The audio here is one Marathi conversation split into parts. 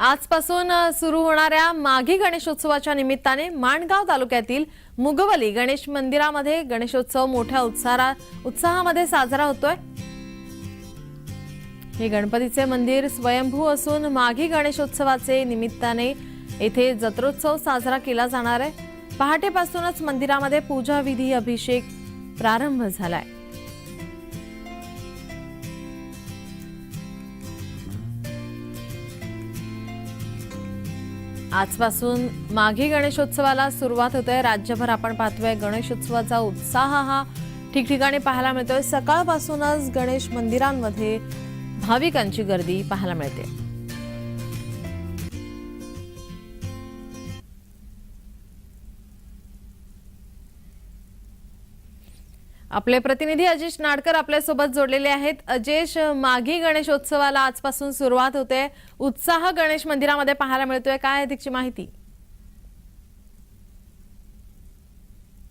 आजपासून सुरू होणाऱ्या माघी गणेशोत्सवाच्या निमित्ताने माणगाव तालुक्यातील मुगवली गणेश मंदिरामध्ये गणेशोत्सव मोठ्या उत्साहामध्ये साजरा होतोय। हे गणपतीचे मंदिर स्वयंभू असून माघी गणेशोत्सवाचे निमित्ताने येथे जत्रोत्सव साजरा केला जाणार आहे। पहाटेपासूनच मंदिरामध्ये पूजा विधी अभिषेक प्रारंभ झालाय। आजपासून माघी गणेशोत्सवाला सुरुवात होते। राज्यभर आपण पाहतोय गणेशोत्सवाचा उत्साह हा ठिकठिकाणी पाहायला मिळतोय। सकाळपासूनच गणेश मंदिरांमध्ये भाविकांची गर्दी पाहायला मिळते। आपले प्रतिनिधी अजेश नाडकर आपल्या सोबत जोडलेले आहेत। अजेश, माघी गणेशोत्सवाला आजपासून सुरुवात होते, उत्साह गणेश मंदिरामध्ये पाहायला मिळतोय, काय अधिकची माहिती?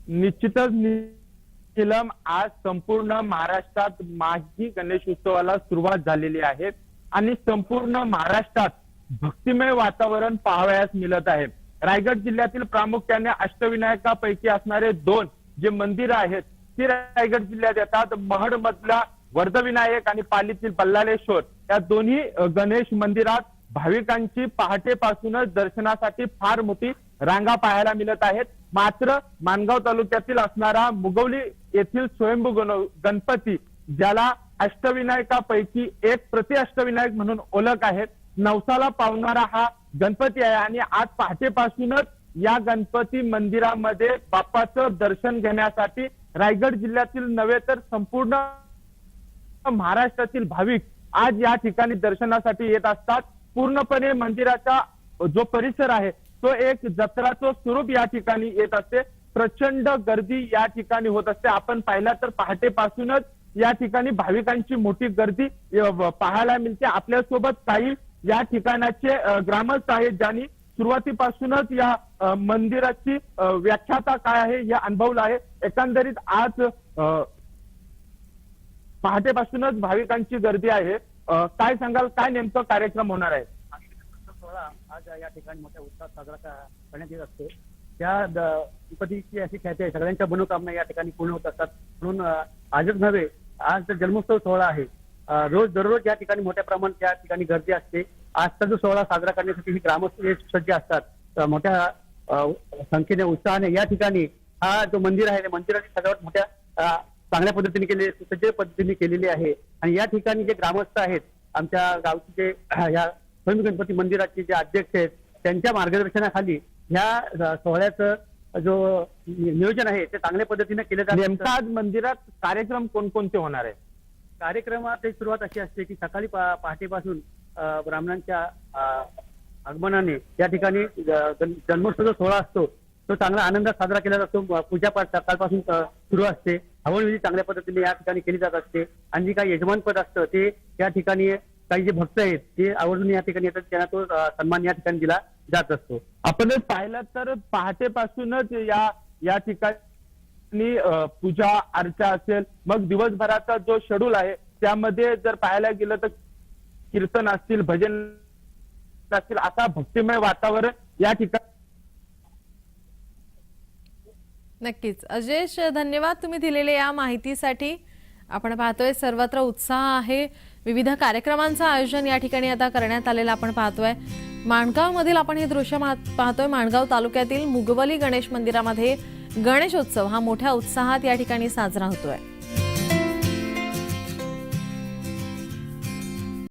निश्चितच नीलम, आज संपूर्ण महाराष्ट्रात माघी गणेशोत्सवाला सुरुवात झालेली आहे आणि संपूर्ण महाराष्ट्रात भक्तिमय वातावरण पाहावयास मिळत आहे। रायगड जिल्ह्यातील प्रामुख्याने अष्टविनायकापैकी असणारे 2 जे मंदिर आहेत ते रायगड जिल्ह्यात येतात। महड मधला वर्धविनायक आणि पालीतील बल्लाळेश्वर या दोन्ही गणेश मंदिरात भाविकांची पहाटेपासूनच दर्शनासाठी फार मोठी रांगा पाहायला मिळत आहेत। मात्र माणगाव तालुक्यातील असणारा मुगवली येथील स्वयंभू गणपती, ज्याला अष्टविनायकापैकी एक प्रति अष्टविनायक म्हणून ओळख आहे, नवसाला पावणारा हा गणपती आहे आणि आज पहाटेपासूनच या गणपती मंदिरामध्ये बाप्पाचं दर्शन घेण्यासाठी रायगड जिल्ह्यातील नव्हे तर संपूर्ण महाराष्ट्रातील भाविक आज या ठिकाणी दर्शनासाठी येत असतात। पूर्णपणे मंदिराचा जो परिसर आहे तो एक जत्राचं स्वरूप या ठिकाणी येत असते। प्रचंड गर्दी या ठिकाणी होत असते। आपण पाहिला तर पहाटेपासूनच या ठिकाणी भाविकांची मोठी गर्दी पाहायला मिळते। आपल्यासोबत काही या ठिकाणाचे ग्रामस्थ आहेत ज्यांनी सुरुवातीपासूनच या मंदिराची व्याख्याता काय आहे हे अनुभवलं आहे। एकंदरीत आज पहाटेपासूनच भाविकांची गर्दी आहे। काय सांगाल, काय नेमकं कार्यक्रम होणार आहे? आज या ठिकाणी मोठ्या उत्साहात साजरा करण्यात येत असतो। त्या गणपतीची अशी ख्याती आहे, सगळ्यांच्या मनोकामना या ठिकाणी पूर्ण होत असतात। म्हणून आजच नव्हे, आज जन्मोत्सव सोहळा आहे। दररोज या ठिकाणी मोठ्या प्रमाणात या ठिकाणी गर्दी असते। आजचा जो सोहळा साजरा करण्यासाठी ही ग्रामस्थ सज्ज असतात। मोठ्या संख्येने उत्साहाने या ठिकाणी हा जो मंदिर आहे मंदिराची सजावट मोठ्या चांगल्या पद्धतीने सज्ज पद्धतीने केलेली आहे। आणि या ठिकाणी जे ग्रामस्थ आहेत, आमच्या गावचे जे या स्वयंभू गणपती मंदिराचे जे अध्यक्ष आहेत, त्यांच्या मार्गदर्शनाखाली ह्या सोहळ्याचं जो नियोजन आहे ते चांगल्या पद्धतीने केले जाते। नेमका आज मंदिरात कार्यक्रम कोणकोणते होणार आहे? कार्यक्रमाची सुरुवात अशी असते की सकाळी पहाटेपासून ब्राह्मणांच्या आगमनाने या ठिकाणी जन्मोत्सव जो सोहळा असतो तो चांगला आनंदात साजरा केला जातो। पूजापाठ सकाळपासून सुरू असते। हवनविधी चांगल्या पद्धतीने या ठिकाणी केली जात असते आणि जे काही यजमानपद असतं ते या ठिकाणी काही जे भक्त आहेत ते आवर्जून या ठिकाणी येतात, त्यांना तो सन्मान या ठिकाणी दिला जात असतो। आपण पाहिलं तर पहाटेपासूनच या ठिकाणी पूजा अर्चा असेल, मग दिवसभराचा जो शेड्यूल आहे त्यामध्ये जर पाहायला गेलं तर कीर्तन असतील, भजन असतील, असा भक्तिमय वातावरण या ठिकाणी। नक्कीच अजेश, धन्यवाद तुम्ही दिलेल्या या माहितीसाठी। आपण पाहतोय सर्वत्र उत्साह आहे, विविध कार्यक्रमांचं आयोजन या ठिकाणी आता करण्यात आलेलं आपण पाहतोय। माणगाव मधील आपण हे दृश्य पाहतोय। माणगाव तालुक्यातील मुगवली गणेश मंदिरामध्ये गणेशोत्सव हा मोठ्या उत्साहात या ठिकाणी साजरा होतोय।